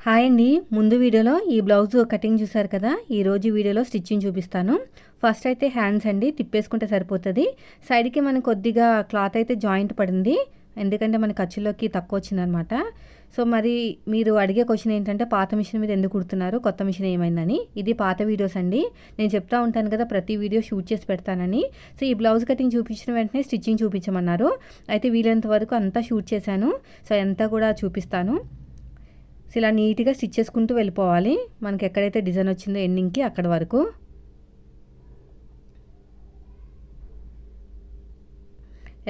Hi అండి. ముందు వీడియోలో ఈ బ్లౌజ్ కటింగ్ చూసారు కదా. ఈరోజు వీడియోలో స్టిచ్చింగ్ చూపిస్తాను. ఫస్ట్ అయితే హ్యాండ్స్ అండి తిప్పేసుకుంటే సరిపోతుంది. సైడ్కి మనకు కొద్దిగా క్లాత్ అయితే జాయింట్ పడింది, ఎందుకంటే మన ఖర్చులోకి తక్కువ వచ్చిందనమాట. సో మరి మీరు అడిగే క్వశ్చన్ ఏంటంటే పాత మిషన్ మీద ఎందుకు కుడుతున్నారు, కొత్త మిషన్ ఏమైందని. ఇది పాత వీడియోస్ అండి. నేను చెప్తా ఉంటాను కదా ప్రతి వీడియో షూట్ చేసి పెడతానని. సో ఈ బ్లౌజ్ కటింగ్ చూపించిన వెంటనే స్టిచ్చింగ్ చూపించమన్నారు. అయితే వీలైనంత వరకు అంతా షూట్ చేశాను. సో అంతా కూడా చూపిస్తాను. సో ఇలా నీట్గా స్టిచ్ చేసుకుంటూ వెళ్ళిపోవాలి. మనకి ఎక్కడైతే డిజైన్ వచ్చిందో ఎండింగ్కి అక్కడ వరకు.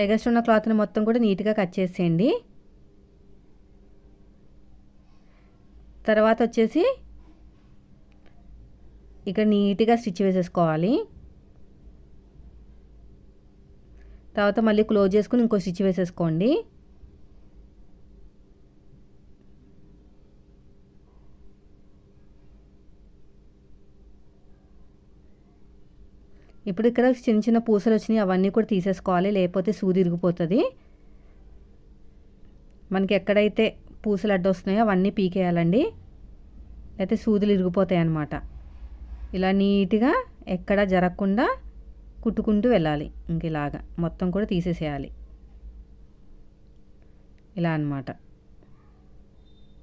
ఎగస్ట్ ఉన్న క్లాత్ని మొత్తం కూడా నీట్గా కట్ చేసేయండి. తర్వాత వచ్చేసి ఇక్కడ నీట్గా స్టిచ్ వేసేసుకోవాలి. తర్వాత మళ్ళీ క్లోజ్ చేసుకుని ఇంకో స్టిచ్ వేసేసుకోండి. ఇప్పుడు ఇక్కడ చిన్న చిన్న పూసలు వచ్చినాయి, అవన్నీ కూడా తీసేసుకోవాలి, లేకపోతే సూది ఇరిగిపోతుంది. మనకి ఎక్కడైతే పూసలు అడ్డొస్తున్నాయో అవన్నీ పీకేయాలండి, లేకపోతే సూదులు ఇరిగిపోతాయి అన్నమాట. ఇలా నీట్గా ఎక్కడ జరగకుండా కుట్టుకుంటూ వెళ్ళాలి. ఇంక ఇలాగా మొత్తం కూడా తీసేసేయాలి ఇలా అన్నమాట.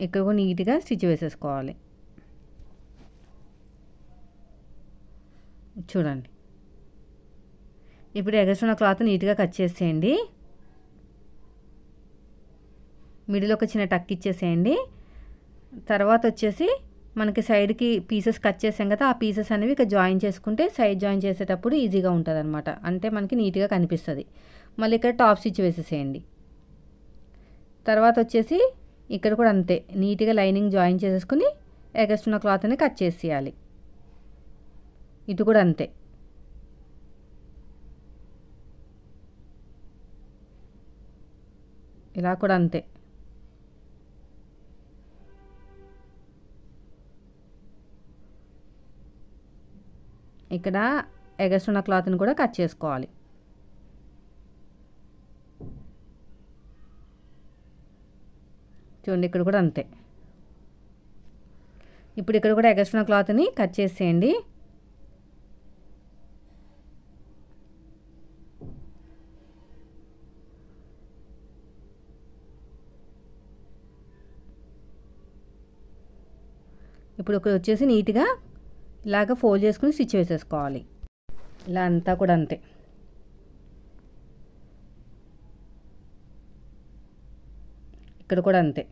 ఇక్కడ కూడా నీట్గా స్టిచ్ వేసేసుకోవాలి. చూడండి, ఇప్పుడు ఎగస్ట్రా క్లాత్ నీట్గా కట్ చేసేయండి. మిడిల్ ఒక చిన్న టక్ ఇచ్చేసేయండి. తర్వాత వచ్చేసి మనకి సైడ్కి పీసెస్ కట్ చేసాం కదా, ఆ పీసెస్ అనేవి ఇక జాయిన్ చేసుకుంటే సైడ్ జాయిన్ చేసేటప్పుడు ఈజీగా ఉంటుంది అనమాట. అంటే మనకి నీట్గా కనిపిస్తుంది. మళ్ళీ ఇక్కడ టాప్ స్టిచ్ వేసేసేయండి. తర్వాత వచ్చేసి ఇక్కడ కూడా అంతే, నీట్గా లైనింగ్ జాయిన్ చేసేసుకుని ఎగస్ట్రా క్లాత్ని కట్ చేసేయాలి. ఇటు కూడా అంతే. ఇలా కూడా అంతే. ఇక్కడ ఎగస్ట్రా క్లాత్ని కూడా కట్ చేసుకోవాలి. చూడండి, ఇక్కడ కూడా అంతే. ఇప్పుడు ఇక్కడ కూడా ఎగస్ట్రా క్లాత్ని కట్ చేసేయండి. ఇప్పుడు ఇక్కడ వచ్చేసి నీట్గా ఇలాగ ఫోల్డ్ చేసుకుని స్టిచ్ వేసేసుకోవాలి. ఇలా అంతా కూడా అంతే. ఇక్కడ కూడా అంతే.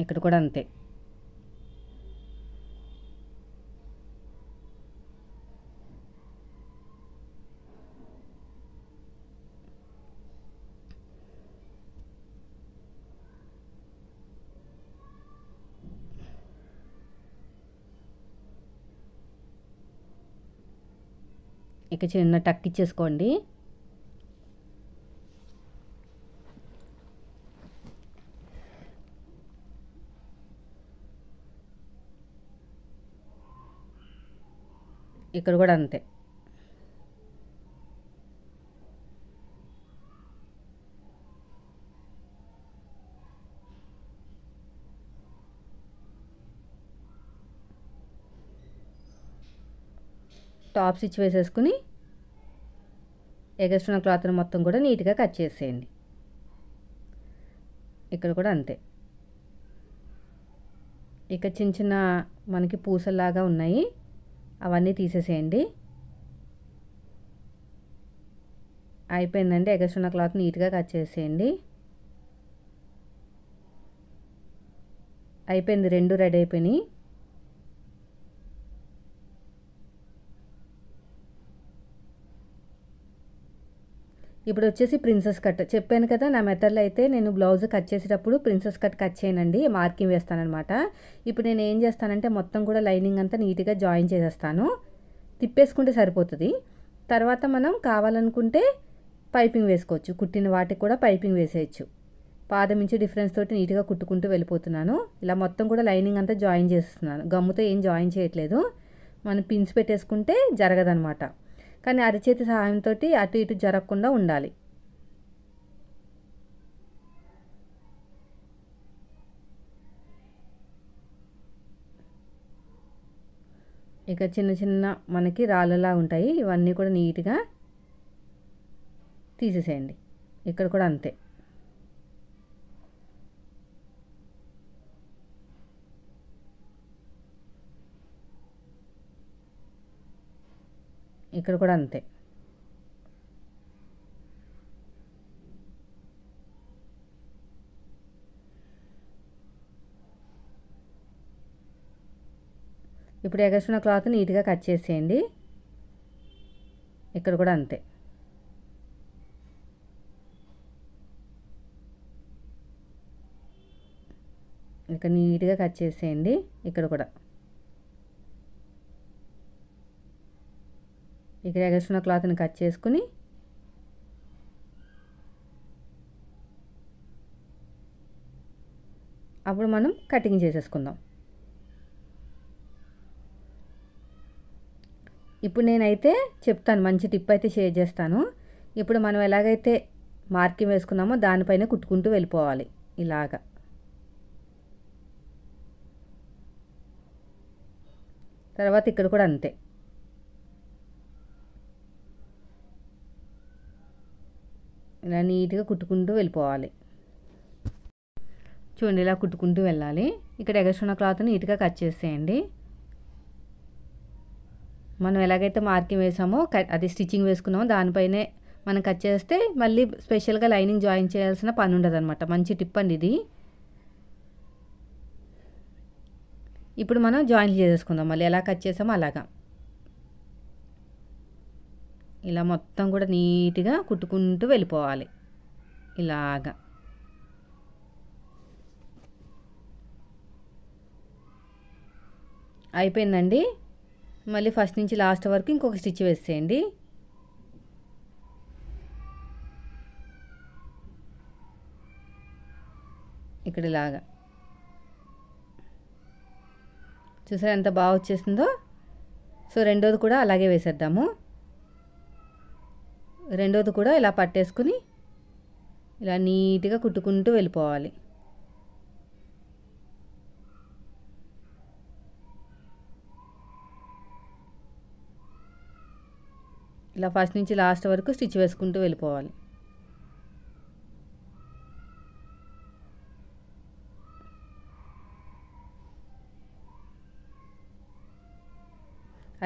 ఇక్కడ కూడా అంతే. ఇక చిన్న టక్ ఇచ్చేసుకోండి. ఇక్కడ కూడా అంతే. టాప్ స్టిచ్ వేసేసుకుని ఎగస్ట్రా క్లాత్ని మొత్తం కూడా నీట్గా కట్ చేసేయండి. ఇక్కడ కూడా అంతే. ఇక చిన్న చిన్న మనకి పూసల్లాగా ఉన్నాయి, అవన్నీ తీసేసేయండి. అయిపోయిందండి. ఎగస్ట్రా క్లాత్ నీట్గా కట్ చేసేయండి. అయిపోయింది, రెండు రెడీ అయిపోయినాయి. ఇప్పుడు వచ్చేసి ప్రిన్సెస్ కట్ చెప్పాను కదా, నా మెథడ్లో అయితే నేను బ్లౌజ్ కట్ చేసేటప్పుడు ప్రిన్సెస్ కట్ చేయనండి, మార్కింగ్ వేస్తానన్నమాట. ఇప్పుడు నేను ఏం చేస్తానంటే మొత్తం కూడా లైనింగ్ అంతా నీట్గా జాయిన్ చేసేస్తాను. తిప్పేసుకుంటే సరిపోతుంది. తర్వాత మనం కావాలనుకుంటే పైపింగ్ వేసుకోవచ్చు, కుట్టిన వాటికి కూడా పైపింగ్ వేసేయచ్చు. పాదం ఇంచు డిఫరెన్స్ తోటి నీట్గా కుట్టుకుంటూ వెళ్ళిపోతున్నాను. ఇలా మొత్తం కూడా లైనింగ్ అంతా జాయిన్ చేస్తున్నాను, గమ్ముతో ఏం జాయిన్ చేయట్లేదు. మనం పిన్స్ పెట్టేసుకుంటే జరగదనమాట. కానీ అరచేతి సహాయంతో అటు ఇటు జరగకుండా ఉండాలి. ఇక చిన్న చిన్న మనకి రాళ్ళలా ఉంటాయి, ఇవన్నీ కూడా నీట్గా తీసేసేయండి. ఇక్కడ కూడా అంతే. ఇక్కడ కూడా అంతే. ఇప్పుడు ఎగస్ట్రా క్లాత్ నీట్గా కట్ చేసేయండి. ఇక్కడ కూడా అంతే. ఇక్కడ నీట్గా కట్ చేసేయండి. ఇక్కడ కూడా ఇక్కడ ఎగస్ట్రా క్లాత్ని కట్ చేసుకుని అప్పుడు మనం కటింగ్ చేసేసుకుందాం. ఇప్పుడు నేనైతే చెప్తాను, మంచి టిప్ అయితే షేర్ చేస్తాను. ఇప్పుడు మనం ఎలాగైతే మార్కింగ్ వేసుకున్నామో దానిపైన కుట్టుకుంటూ వెళ్ళిపోవాలి ఇలాగా. తర్వాత ఇక్కడ కూడా అంతే. ఇలా నీట్గా కుట్టుకుంటూ వెళ్ళిపోవాలి. చూడండి, ఇలా కుట్టుకుంటూ వెళ్ళాలి. ఇక్కడ ఎగస్ట్రా క్లాత్ని నీట్గా కట్ చేసేయండి. మనం ఎలాగైతే మార్కింగ్ వేసామో అది స్టిచ్చింగ్ వేసుకున్నామో దానిపైనే మనం కట్ చేస్తే మళ్ళీ స్పెషల్గా లైనింగ్ జాయిన్ చేయాల్సిన పని ఉండదు అనమాట. మంచి టిప్ అండి ఇది. ఇప్పుడు మనం జాయిన్ చేసేసుకుందాం. మళ్ళీ ఎలా కట్ చేసామో అలాగా ఇలా మొత్తం కూడా నీట్గా కుట్టుకుంటూ వెళ్ళిపోవాలి ఇలాగా. అయిపోయిందండి. మళ్ళీ ఫస్ట్ నుంచి లాస్ట్ వరకు ఇంకొక స్టిచ్ వేసేయండి. ఇక్కడ ఇలాగా చూసారా ఎంత బాగా వచ్చేసిందో. సో రెండోది కూడా అలాగే వేసేద్దాము. రెండోది కూడా ఇలా పట్టేసుకుని ఇలా నీట్గా కుట్టుకుంటూ వెళ్ళిపోవాలి. ఇలా ఫస్ట్ నుంచి లాస్ట్ వరకు స్టిచ్ వేసుకుంటూ వెళ్ళిపోవాలి.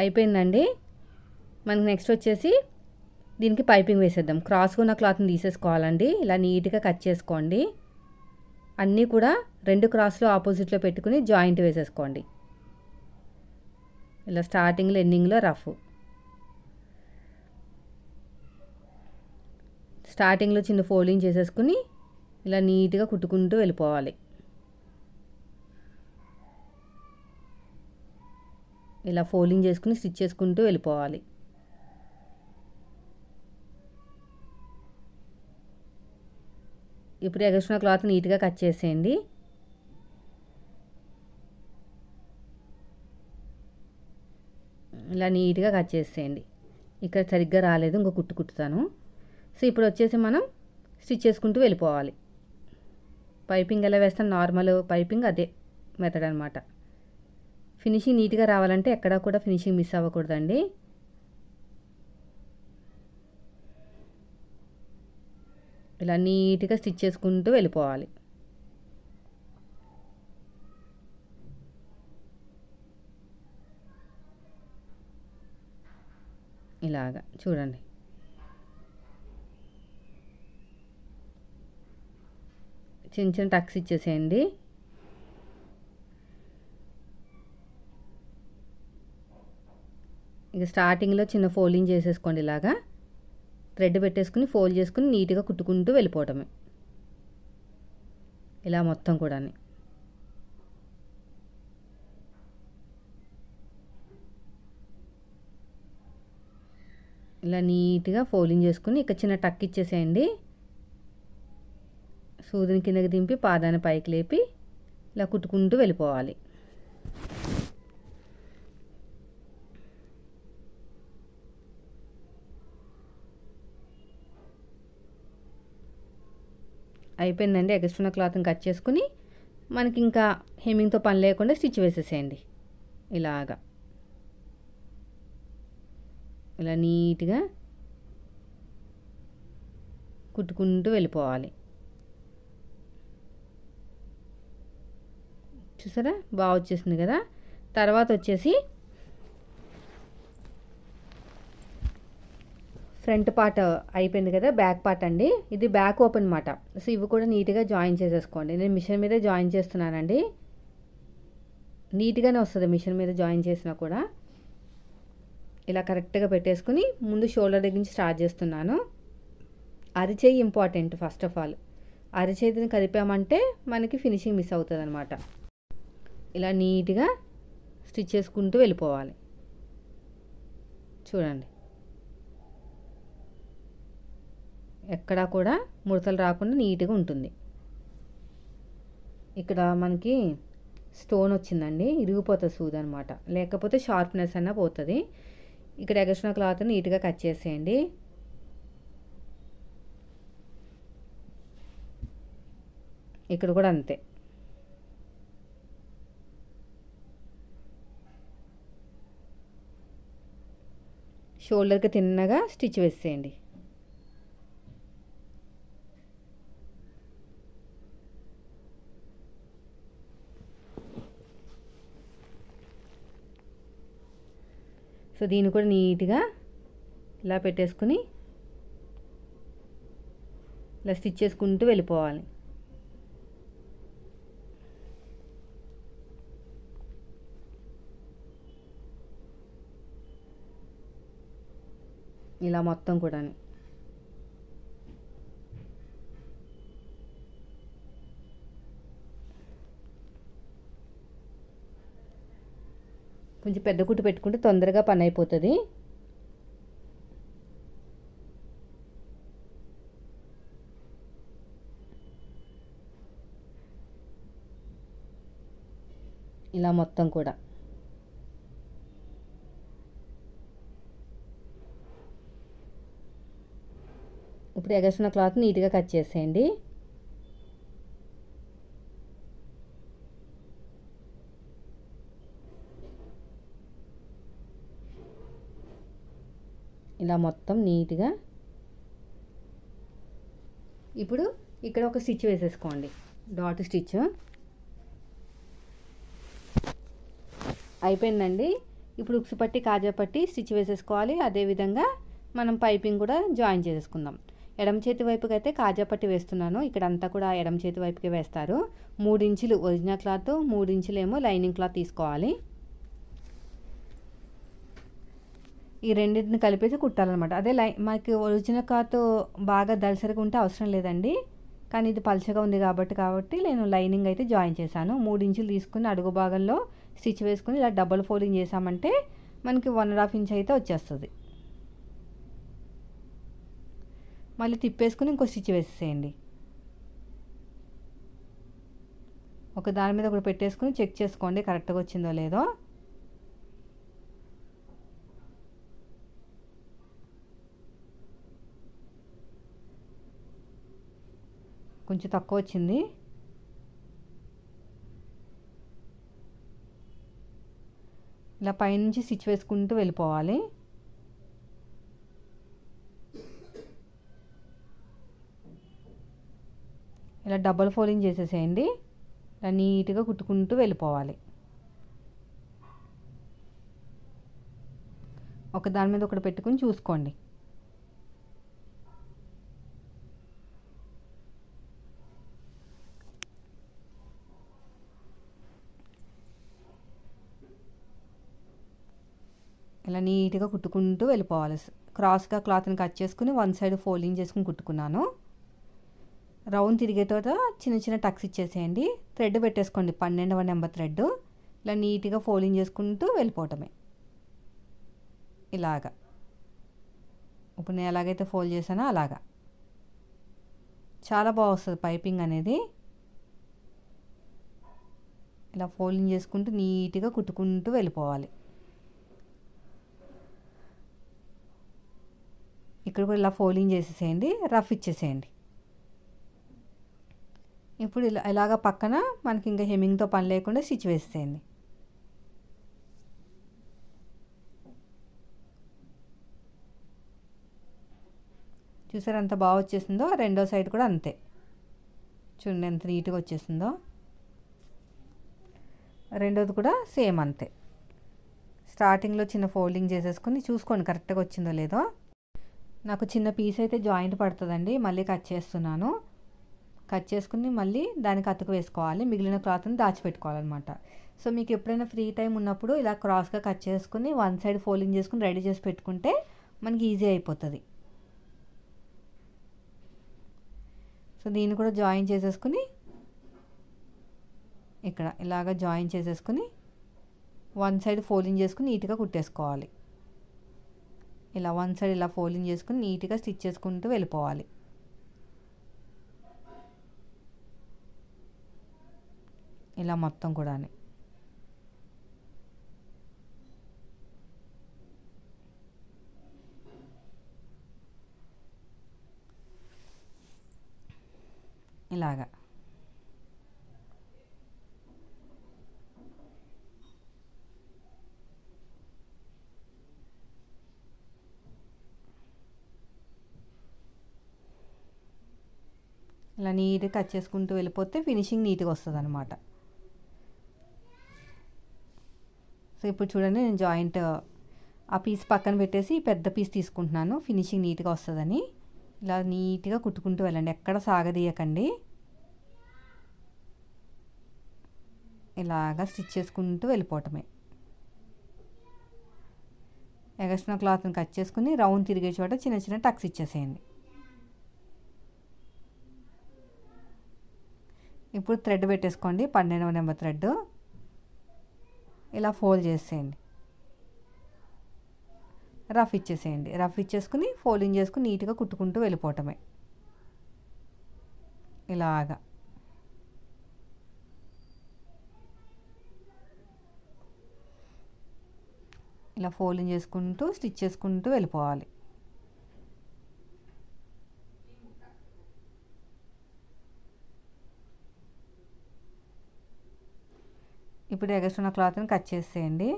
అయిపోయిందండి. మనకి నెక్స్ట్ వచ్చేసి దీనికి పైపింగ్ వేసేద్దాం. క్రాస్గా ఉన్న క్లాత్ని తీసేసుకోవాలండి. ఇలా నీట్గా కట్ చేసుకోండి. అన్నీ కూడా 2 క్రాస్లు ఆపోజిట్లో పెట్టుకుని జాయింట్ వేసేసుకోండి. ఇలా స్టార్టింగ్లో ఎండింగ్లో రఫ్. స్టార్టింగ్లో చిన్న ఫోల్డింగ్ చేసేసుకుని ఇలా నీట్గా కుట్టుకుంటూ వెళ్ళిపోవాలి. ఇలా ఫోల్డింగ్ చేసుకుని స్టిచ్ చేసుకుంటూ వెళ్ళిపోవాలి. ఇప్పుడు ఎగస్ట్రా క్లాత్ నీట్గా కట్ చేసేయండి. ఇలా నీట్గా కట్ చేసేయండి. ఇక్కడ సరిగ్గా రాలేదు, ఇంకో కుట్టుతాను. సో ఇప్పుడు వచ్చేసి మనం స్టిచ్ చేసుకుంటూ వెళ్ళిపోవాలి. పైపింగ్ ఎలా వేస్తాం, నార్మల్ పైపింగ్ అదే మెథడ్ అనమాట. ఫినిషింగ్ నీట్గా రావాలంటే ఎక్కడా కూడా ఫినిషింగ్ మిస్ అవ్వకూడదండి. ఇలా నీట్గా స్టిచ్ చేసుకుంటూ వెళ్ళిపోవాలి. ఇలాగా చూడండి. చిన్న చిన్న టక్స్ ఇచ్చేసేయండి. ఇక స్టార్టింగ్లో చిన్న ఫోల్డింగ్ చేసేసుకోండి. ఇలాగా థ్రెడ్ పెట్టేసుకుని ఫోల్డ్ చేసుకుని నీట్గా కుట్టుకుంటూ వెళ్ళిపోవటమే. ఇలా మొత్తం కూడా ఇలా నీట్గా ఫోల్డింగ్ చేసుకుని ఇక చిన్న టక్ ఇచ్చేసేయండి. సూదిని కిందకి దింపి పాదాన్ని పైకి లేపి ఇలా కుట్టుకుంటూ వెళ్ళిపోవాలి. అయిపోయిందండి. ఎక్స్ట్రా ఉన్న క్లాత్ని కట్ చేసుకుని మనకి ఇంకా హెమ్మింగ్తో పని లేకుండా స్టిచ్ వేసేసేయండి. ఇలాగా ఇలా నీట్గా కుట్టుకుంటూ వెళ్ళిపోవాలి. చూసారా బాగా వచ్చేసింది కదా. తర్వాత వచ్చేసి ఫ్రంట్ పార్ట్ అయిపోయింది కదా, బ్యాక్ పార్ట్ అండి. ఇది బ్యాక్ ఓపెన్ అన్నమాట. సో ఇవి కూడా నీట్గా జాయిన్ చేసేసుకోండి. నేను మిషన్ మీదే జాయిన్ చేస్తున్నానండి. నీట్గానే వస్తుంది మిషన్ మీద జాయిన్ చేసినా కూడా. ఇలా కరెక్ట్గా పెట్టేసుకుని ముందు షోల్డర్ దగ్గర నుంచి స్టార్ట్ చేస్తున్నాను. అరిచేయి ఇంపార్టెంట్. ఫస్ట్ ఆఫ్ ఆల్ అరిచేతిని కదిపామంటే మనకి ఫినిషింగ్ మిస్ అవుతుంది అనమాట. ఇలా నీట్గా స్టిచ్ చేసుకుంటూ వెళ్ళిపోవాలి. చూడండి ఎక్కడా కూడా ముడతలు రాకుండా నీట్గా ఉంటుంది. ఇక్కడ మనకి స్టోన్ వచ్చిందండి, ఇరిగిపోతుంది సూది అనమాట. లేకపోతే షార్ప్నెస్ అన్న పోతుంది. ఇక్కడ ఎగస్ట్రా క్లాత్ నీట్గా కట్ చేసేయండి. ఇక్కడ కూడా అంతే. షోల్డర్కి తిన్నగా స్టిచ్ వేసేయండి. సో దీన్ని కూడా నీట్గా ఇలా పెట్టేసుకుని ఇలా స్టిచ్ చేసుకుంటూ వెళ్ళిపోవాలి. ఇలా మొత్తం కూడా కొంచెం పెద్ద కుట్టు పెట్టుకుంటే తొందరగా పని అయిపోతుంది. ఇలా మొత్తం కూడా ఇప్పుడు ఎగస్ట్రా క్లాత్ నీట్గా కట్ చేసేయండి. ఇలా మొత్తం నీట్గా. ఇప్పుడు ఇక్కడ ఒక స్టిచ్ వేసేసుకోండి, డాట్ స్టిచ్. అయిపోయిందండి. ఇప్పుడు ఉక్సు పట్టి కాజా పట్టి స్టిచ్ వేసేసుకోవాలి. అదేవిధంగా మనం పైపింగ్ కూడా జాయిన్ చేసేసుకుందాం. ఎడమ చేతి వైపుకి అయితే కాజా పట్టి వేస్తున్నాను. ఇక్కడ అంతా కూడా ఎడమ చేతి వైపుకి వేస్తారు. 3 ఇంచులు ఒరిజినల్ క్లాత్, 3 ఇంచులు ఏమో లైనింగ్ క్లాత్ తీసుకోవాలి. ఈ రెండింటిని కలిపేసి కుట్టాలన్నమాట. అదే మనకి ఒరిజినల్ క్లాత్ బాగా దళసరిగా ఉంటే అవసరం లేదండి, కానీ ఇది పల్చగా ఉంది కాబట్టి నేను లైనింగ్ అయితే జాయిన్ చేశాను. 3 ఇంచులు తీసుకుని అడుగు భాగంలో స్టిచ్ వేసుకుని ఇలా డబుల్ ఫోల్డింగ్ చేసామంటే మనకి 1.5 ఇంచ్ అయితే వచ్చేస్తుంది. మళ్ళీ తిప్పేసుకుని ఇంకో స్టిచ్ వేసేసేయండి. ఒక దాని మీద ఒకటి పెట్టేసుకుని చెక్ చేసుకోండి కరెక్ట్గా వచ్చిందో లేదో. కొంచెం తక్కువ వచ్చింది. ఇలా పైనుంచి స్టిచ్ వేసుకుంటూ వెళ్ళిపోవాలి. ఇలా డబల్ ఫోల్డింగ్ చేసేసేయండి. ఇలా నీట్గా కుట్టుకుంటూ వెళ్ళిపోవాలి. ఒక దాని మీద ఒకటి పెట్టుకుని చూసుకోండి. ఇలా నీట్గా కుట్టుకుంటూ వెళ్ళిపోవాలి. క్రాస్గా క్లాత్ని కట్ చేసుకుని 1 సైడ్ ఫోల్డింగ్ చేసుకుని కుట్టుకున్నాను. రౌండ్ తిరిగే తోట చిన్న చిన్న టక్స్ ఇచ్చేసేయండి. థ్రెడ్ పెట్టేసుకోండి, 12వ నెంబర్ థ్రెడ్. ఇలా నీట్గా ఫోల్డింగ్ చేసుకుంటూ వెళ్ళిపోవటమే ఇలాగా. ఇప్పుడు నేను ఎలాగైతే ఫోల్డ్ చేశానో అలాగా. చాలా బాగా వస్తుంది పైపింగ్ అనేది. ఇలా ఫోల్డింగ్ చేసుకుంటూ నీట్గా కుట్టుకుంటూ వెళ్ళిపోవాలి. ఇక్కడ కూడా ఇలా ఫోల్డింగ్ చేసేసేయండి, రఫ్ ఇచ్చేసేయండి. ఇప్పుడు ఇలాగ పక్కన మనకి ఇంకా హెమ్మింగ్తో పని లేకుండా స్టిచ్ వేసేయండి. చూసారు ఎంత బాగా వచ్చేసిందో. రెండో సైడ్ కూడా అంతే, చూడండి ఎంత నీట్గా వచ్చేసిందో. రెండోది కూడా సేమ్ అంతే. స్టార్టింగ్లో చిన్న ఫోల్డింగ్ చేసేసుకుని చూసుకోండి కరెక్ట్గా వచ్చిందో లేదో. నాకు చిన్న పీస్ అయితే జాయింట్ పడుతుందండి, మళ్ళీ కట్ చేస్తున్నాను. కట్ చేసుకుని మళ్ళీ దానికి అతుకు వేసుకోవాలి, మిగిలిన క్లాత్ని దాచిపెట్టుకోవాలన్నమాట. సో మీకు ఎప్పుడైనా ఫ్రీ టైం ఉన్నప్పుడు ఇలా క్రాస్గా కట్ చేసుకుని వన్ సైడ్ ఫోల్డింగ్ చేసుకుని రెడీ చేసి పెట్టుకుంటే మనకి ఈజీ అయిపోతుంది. సో దీన్ని కూడా జాయిన్ చేసేసుకుని ఇక్కడ ఇలాగ జాయిన్ చేసేసుకుని వన్ సైడ్ ఫోల్డింగ్ చేసుకుని నీట్గా కుట్టేసుకోవాలి. ఇలా వన్ సైడ్ ఇలా ఫోల్డింగ్ చేసుకుని నీట్గా స్టిచ్ చేసుకుంటూ వెళ్ళిపోవాలి. ఇలా మొత్తం కూడా ఇలాగా ఇలా నీట్గా కట్ చేసుకుంటూ వెళ్ళిపోతే ఫినిషింగ్ నీట్గా వస్తుంది అనమాట. సో ఇప్పుడు చూడండి నేను జాయింట్ ఆ పీస్ పక్కన పెట్టేసి పెద్ద పీస్ తీసుకుంటున్నాను, ఫినిషింగ్ నీట్గా వస్తుందని. ఇలా నీట్గా కుట్టుకుంటూ వెళ్ళండి, ఎక్కడ సాగదీయకండి. ఇలాగా స్టిచ్ చేసుకుంటూ వెళ్ళిపోవటమే. ఎగస్ట్రా క్లాత్ని కట్ చేసుకుని రౌండ్ తిరిగే చోట చిన్న చిన్న టక్స్ ఇచ్చేసేయండి. ఇప్పుడు థ్రెడ్ పెట్టేసుకోండి, 12వ నెంబర్ థ్రెడ్ ఇలా ఫోల్డ్ చేసేయండి, రఫ్ ఇచ్చేసేయండి. రఫ్ ఇచ్చేసుకుని ఫోల్డింగ్ చేసుకుని నీట్గా కుట్టుకుంటూ వెళ్ళిపోవటమే. ఇలాగా ఇలా ఫోల్డింగ్ చేసుకుంటూ స్టిచ్ చేసుకుంటూ వెళ్ళిపోవాలి. ఇప్పుడు ఎగస్ట్రా క్లాత్ని కట్ చేసేయండి.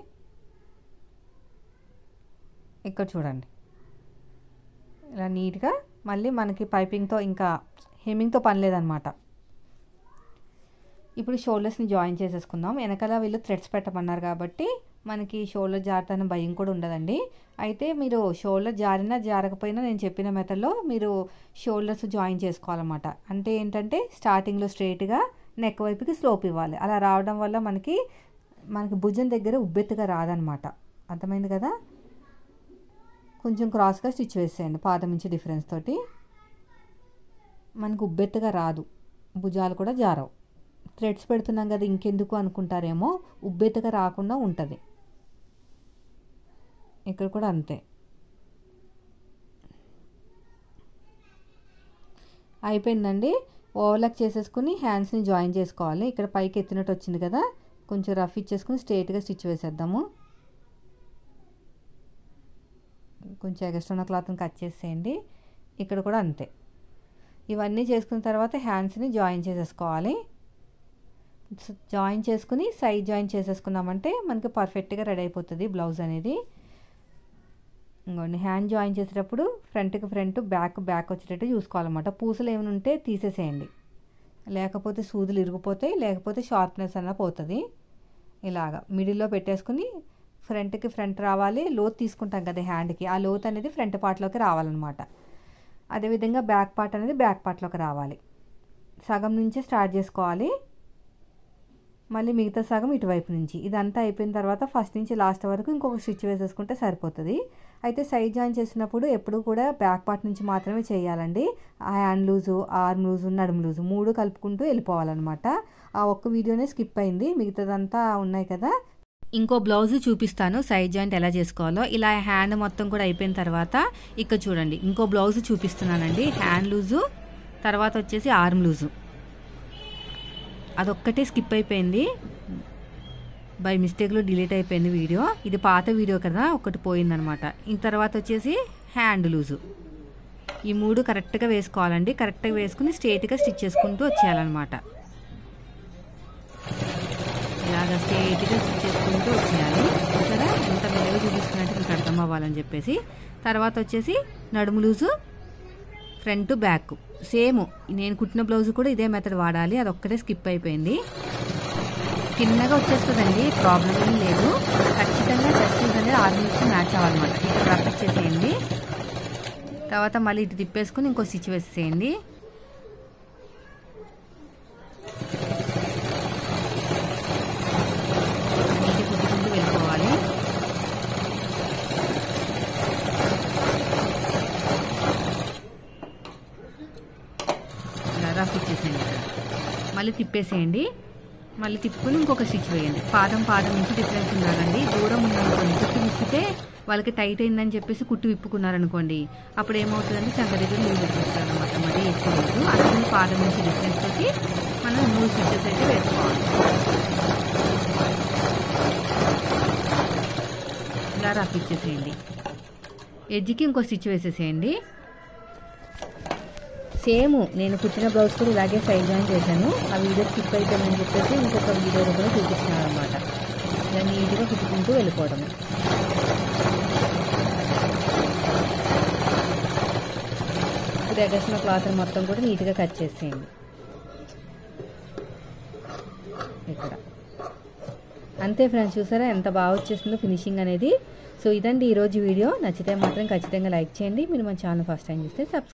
ఇక్కడ చూడండి ఇలా నీట్గా మళ్ళీ మనకి పైపింగ్తో ఇంకా హెమ్మింగ్తో పని లేదనమాట. ఇప్పుడు షోల్డర్స్ని జాయిన్ చేసేసుకుందాం. వెనకాల వీళ్ళు థ్రెడ్స్ పెట్టమన్నారు కాబట్టి మనకి షోల్డర్ జారుతాన భయం కూడా ఉండదండి. అయితే మీరు షోల్డర్ జారినా జారకపోయినా నేను చెప్పిన మెథడ్లో మీరు షోల్డర్స్ జాయిన్ చేసుకోవాలన్నమాట. అంటే ఏంటంటే స్టార్టింగ్లో స్ట్రైట్గా నెక్ వైపుకి స్లోప్ ఇవ్వాలి. అలా రావడం వల్ల మనకి భుజం దగ్గర ఉబ్బెత్తుగా రాదనమాట. అర్థమైంది కదా. కొంచెం క్రాస్గా స్టిచ్ వేసేయండి, పాదం ఇంచు డిఫరెన్స్ తోటి. మనకు ఉబ్బెత్తుగా రాదు, భుజాలు కూడా జారవు. థ్రెడ్స్ పెడుతున్నాం కదా ఇంకెందుకు అనుకుంటారేమో, ఉబ్బెత్తుగా రాకుండా ఉంటుంది. ఇక్కడ కూడా అంతే. అయిపోయిందండి. ఓవర్లాక్ చేసేసుకుని హ్యాండ్స్ని జాయిన్ చేసుకోవాలి. ఇక్కడ పైకి ఎత్తినట్టు వచ్చింది కదా, కొంచెం రఫ్ ఇచ్చేసుకుని స్ట్రైట్గా స్టిచ్ వేసేద్దాము. కొంచెం ఎగస్ట్రా క్లాత్ని కట్ చేసేయండి. ఇక్కడ కూడా అంతే. ఇవన్నీ చేసుకున్న తర్వాత హ్యాండ్స్ని జాయిన్ చేసేసుకోవాలి. జాయిన్ చేసుకుని సైడ్ జాయిన్ చేసేసుకున్నామంటే మనకి పర్ఫెక్ట్గా రెడీ అయిపోతుంది బ్లౌజ్ అనేది. ఇంకోండి హ్యాండ్ జాయిన్ చేసేటప్పుడు ఫ్రంట్కి ఫ్రంట్ బ్యాక్ వచ్చేటట్టు చూసుకోవాలన్నమాట. పూసలు ఏమైనా ఉంటే తీసేసేయండి, లేకపోతే సూదులు ఇరిగిపోతాయి, లేకపోతే షార్ప్నెస్ అన్న పోతుంది. ఇలాగా మిడిల్లో పెట్టేసుకుని ఫ్రంట్కి ఫ్రంట్ రావాలి. లోత్ తీసుకుంటాం కదా హ్యాండ్కి, ఆ లోత్ అనేది ఫ్రంట్ పార్ట్లోకి రావాలన్నమాట. అదేవిధంగా బ్యాక్ పార్ట్ అనేది బ్యాక్ పార్ట్లోకి రావాలి. సగం నుంచే స్టార్ట్ చేసుకోవాలి, మళ్ళీ మిగతా సగం ఇటువైపు నుంచి. ఇదంతా అయిపోయిన తర్వాత ఫస్ట్ నుంచి లాస్ట్ వరకు ఇంకొక స్టిచ్ వేసేసుకుంటే సరిపోతుంది. అయితే సైడ్ జాయిన్ చేసినప్పుడు ఎప్పుడు కూడా బ్యాక్ పార్ట్ నుంచి మాత్రమే చేయాలండి. ఆ హ్యాండ్ లూజు, ఆర్మ్ లూజు, నడుము లూజు 3 కలుపుకుంటూ వెళ్ళిపోవాలన్నమాట. ఆ ఒక్క వీడియోనే స్కిప్ అయింది, మిగతాదంతా ఉన్నాయి కదా. ఇంకో బ్లౌజ్ చూపిస్తాను సైడ్ జాయింట్ ఎలా చేసుకోవాలో. ఇలా హ్యాండ్ మొత్తం కూడా అయిపోయిన తర్వాత ఇక్కడ చూడండి ఇంకో బ్లౌజ్ చూపిస్తున్నానండి. హ్యాండ్ లూజు తర్వాత వచ్చేసి ఆర్మ్ లూజు, అదొక్కటే స్కిప్ అయిపోయింది, బై మిస్టేక్లో డిలీట్ అయిపోయింది వీడియో. ఇది పాత వీడియో కదా, ఒకటి పోయిందనమాట. ఇంక తర్వాత వచ్చేసి హ్యాండ్ లూజు. ఈ 3 కరెక్ట్గా వేసుకోవాలండి. కరెక్ట్గా వేసుకుని స్ట్రైట్గా స్టిచ్ చేసుకుంటూ వచ్చేయాలన్నమాట. ఇలాగ స్ట్రేట్గా స్టిచ్ చేసుకుంటూ వచ్చేయాలి. చూసారా ఎంత మెల్లగా చూపిస్తున్నట్టు మీకు అర్థం అవ్వాలని చెప్పేసి. తర్వాత వచ్చేసి నడుము లూజు ఫ్రంట్ బ్యాక్ సేమ్ నేను కుట్టిన బ్లౌజ్ కూడా ఇదే మెథడ్ వాడాలి. అదొక్కటే స్కిప్ అయిపోయింది. తిన్నగా వచ్చేస్తుందండి, ప్రాబ్లం ఏం లేదు. ఖచ్చితంగా చెస్ట్ లూజ్ అనేది 6 ఇంచుకి మ్యాచ్ అవ్వాలన్నమాట. ఇక్కడ రఫ్ చేసేయండి. తర్వాత మళ్ళీ ఇటు తిప్పేసుకుని ఇంకో స్టిచ్ వేసేయండి. నీటి కుట్టుకుంటూ వెళ్ళిపోవాలి. ఇలా రఫ్ ఇచ్చేసేయండి. మళ్ళీ తిప్పేసేయండి. మళ్ళీ తిప్పుకొని ఇంకొక స్టిచ్ వేయండి. పాదం నుంచి డిఫరెన్స్ ఉండాలండి. దూరం ఉందనుకోండి, కుట్టు విప్పితే వాళ్ళకి టైట్ అయిందని చెప్పేసి కుట్టు విప్పుకున్నారనుకోండి, అప్పుడు ఏమవుతుందంటే చంక దగ్గర లూజ్ వచ్చేస్తారు అనమాట. మరి ఎక్కువ లేదు. అందుకని పాదం నుంచి డిఫరెన్స్ తోటి మనం 3 స్టిచెస్ అయితే వేసుకోవాలి. ఇలా రఫ్ ఇచ్చేసేయండి. ఎడ్జ్కి ఇంకో స్టిచ్ వేసేసేయండి. సేమ్ నేను కుట్టిన బ్లౌజ్ కూడా ఇలాగే సైడ్ జాయిన్ చేశాను. ఆ వీడియో స్కిప్ అయిపోయిందని చెప్పేసి ఇంకొక వీడియోలో కూడా చూపిస్తున్నాను అనమాట. ఇలా నీట్గా కుట్టుకుంటూ వెళ్ళిపోవడం. ఇప్పుడు ఎగసిన క్లాత్ మొత్తం కూడా నీట్గా కట్ చేసేయండి. ఇక్కడ అంతే ఫ్రెండ్స్, చూసారా ఎంత బాగా వచ్చేసిందో ఫినిషింగ్ అనేది. సో ఇదండి ఈరోజు వీడియో. నచ్చితే మాత్రం ఖచ్చితంగా లైక్ చేయండి. మీరు మన ఛానల్ ఫస్ట్ టైం చూస్తే సబ్స్క్రైబ్